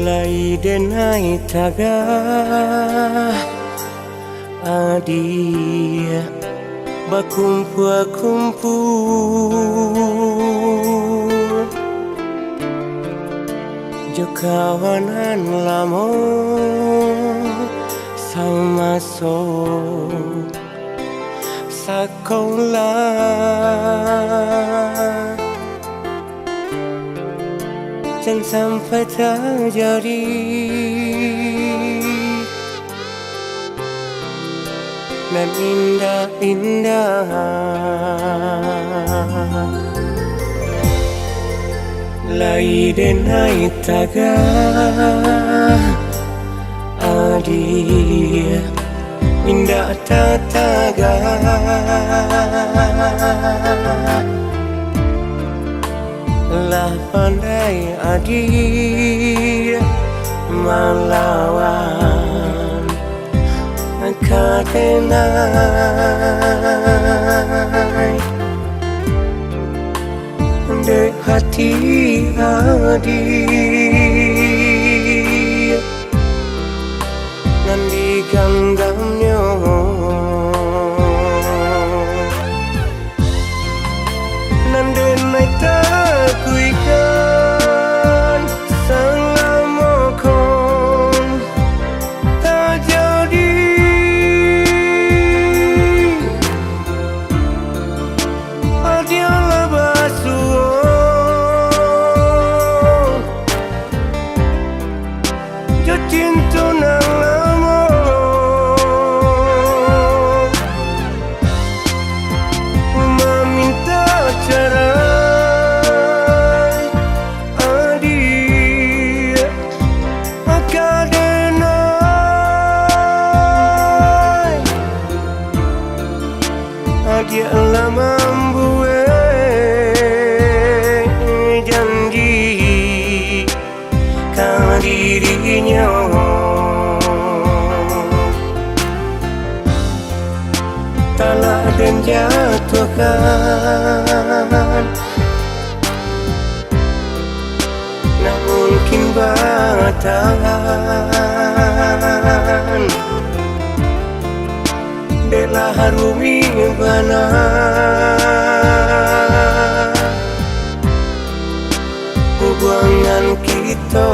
Lai denai taga adia berkumpul jo kawanan lama sama so sekolah jangan sampai terjadi dan indah-indah lai denai taga adia indah tataga lah pandai adia melawan katenai dek hati adia nan diganggamnya nan denai takuikan selama kon tak jadi adialah basuh jo cinta nang lama meminta cerai adia akadenai adia lama membuat janji kan dirinya telah dan jatuhkan nak mungkin bertahan deklah harumi bana hubungan kita.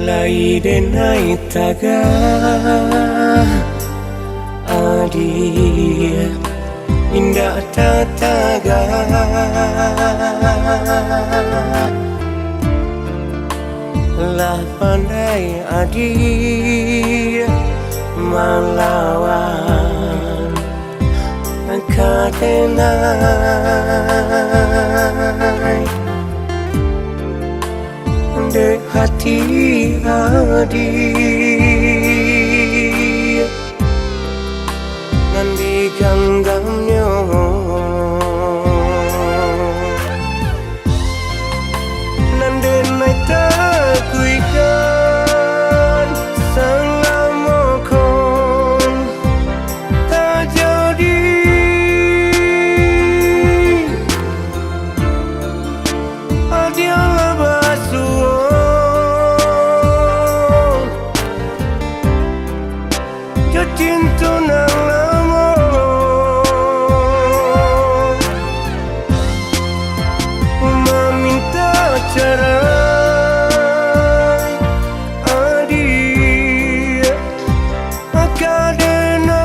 Lai denai taga adia indah tataga lah pandai adia melawan katenai dek hati adia nan diganggamnya nan denai takuikan selama kon tak jadi adialah basuh cinta nang lama meminta cerai adia akadenai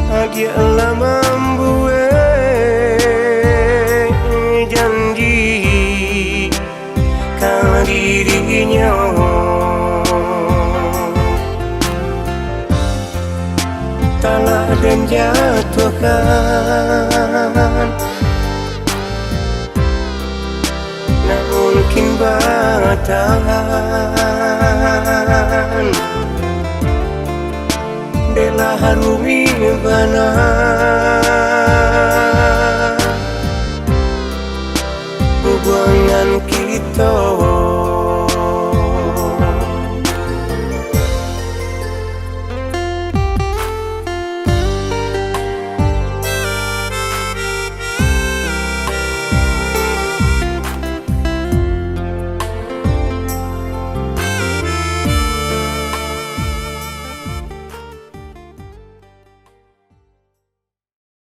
adia lah membuat lupakan. Na mungkin batahan Dela harumi bana